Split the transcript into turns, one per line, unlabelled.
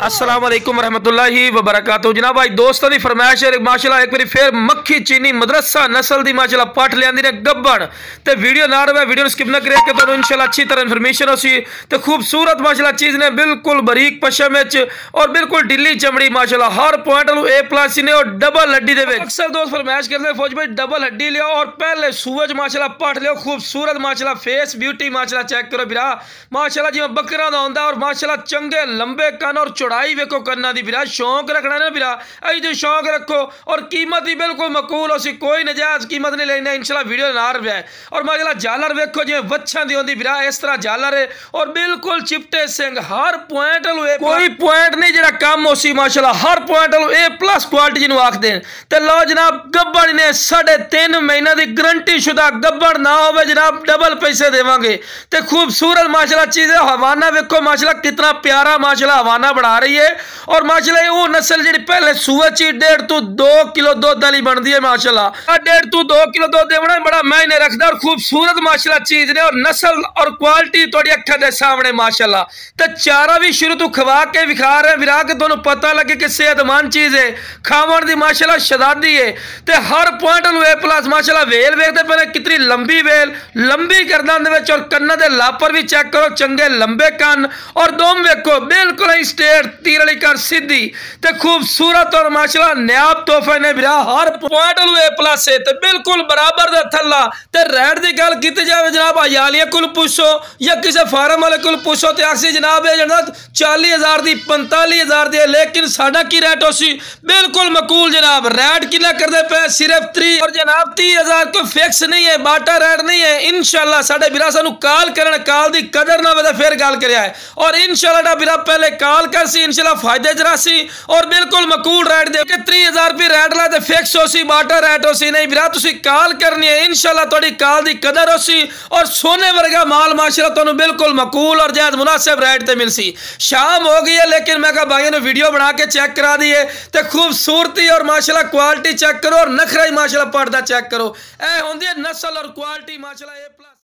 अस्सलाम वालेकुम रहमतुल्लाहि व बरकातहू। जनाब भाई दोस्तों की फरमाइश है माशाल्लाह एक बार फिर मक्खी चीनी मदरसा नस्ल की माशाल्लाह पट लियांदी ने गब्बड़ ते वीडियो ना रहे वीडियो स्किप ना करे कि तुहानू इंशाल्लाह अच्छी तरह इन्फॉर्मेशन हो सी ते खूबसूरत माशाल्लाह चीज़ ने बिल्कुल बरीक पशम और बिल्कुल ढिली चमड़ी माशाल्लाह हर पॉइंट ए प्लस ने और डबल हड्डी दे अक्सर दोस्त फरमाइश करते फौज भाई डबल हड्डी लियो और पहले सूरज माशाल्लाह पट लियो खूबसूरत माशाल्लाह फेस ब्यूटी माशाल्लाह चेक करो बिरा माशाल्लाह जिवें बकरा दा हुंदा और माशाल्लाह चंगे लंबे कन और चौड़ाई वेखो कन्ना दी बिरा शौक रखना ना बिरा ऐ जो शौक रखो और कीमत भी बिल्कुल मकूल हो सी कोई नजायज कीमत नहीं लेना इंशाल्लाह वीडियो ना रहा है। और माशाल्लाह झालर वेखो जिवें वच्छां दी होंदी बिरा इस तरह झालर है और बिल्कुल चिपटे सिंह हर पॉइंट कोई पॉइंट नहीं जरा कम हो सी माशाल्लाह हर पॉइंट ए प्लस क्वालिटी जिन्हों आखते हैं। तो लो जनाब गब्बड़ ने 3.5 महीना की गारंटी शुदा गब्बड़ ना हो जनाब डबल पैसे देवांगे। तो खूबसूरत माशाल्लाह चीज़ है हवाना वेखो माशाल्लाह कितना प्यारा माशाल्लाह हवाना बढ़ा रही है और माशाल्लाह वो नस्ल जी पहले सूए ची 1.5 to 2 किलो दूध वाली बनती है माशाल्लाह 1.5 to 2 किलो दूध देना बड़ा मायने रखता और खूबसूरत माशाल्लाह चीज ने और नस्ल और क्वालिटी थोड़ी अखा के सामने माशाल्लाह। तो चारा भी शुरू तो खवा के विखा रहे विरा के तुहानू पता लगे कि सेहतमंद चीज है खावन की माशाल्लाह शदादी है। तो हर पॉइंट ए प्लस माशाल्लाह वेल वेखते पहले कितनी लंबी वेल लंबी गर्दन और कन्ना के लापर भी चेक करो चंगे लंबे कन और दोम वेखो बिल्कुल ही स्टेट तीर वाली कर सीधी ते खूबसूरत और माशाल्लाह नायाब तोहफे ने बिरा हर पॉइंट ए प्लस है ते बिल्कुल बराबर दा थल्ला। ते रेट की गल की जाए जनाब हयालिया को पूछो या किसी फार्म वाले को पूछो तो आखसी जनाब ये जना 40,000 की 45,000 की लेकिन साडा की रेट हो सी बिल्कुल मकूल जनाब रेट कि करते पे सिर्फ 3 और जनाब 30,000 को फिक्स नहीं है बाटा रेट नहीं है। इंशाल्लाह साडे बिरा सानू कॉल करन कॉल की कदर ना वे फिर गल कर है और इंशाल्लाह बिरा पहले कॉल कर सी इंशाल्लाह फायदे चरासी और बिल्कुल मकूल रेट दे के 30,000 रुपये रेट ला फिक्स हो सी बाटा रेट हो सी नहीं बिरा तुसी कॉल करनी है इंशाल्लाह थोड़ी कॉल की कदर हो सी और सोने वर्गा माल माशाल्लाह तुहानू बिल्कुल मकूल और जायद मुनासिब रेट ते मिल सी। शाम हो गई है लेकिन मैं कहा भाइयों ने वीडियो बना के चेक करा दी है तो खूबसूरती और माशाल्लाह क्वालिटी चेक करो और नखरा ही माशाल्लाह पर्दा चेक करो ए होंदी है नस्ल और क्वालिटी माशाल्लाह ए प्लस।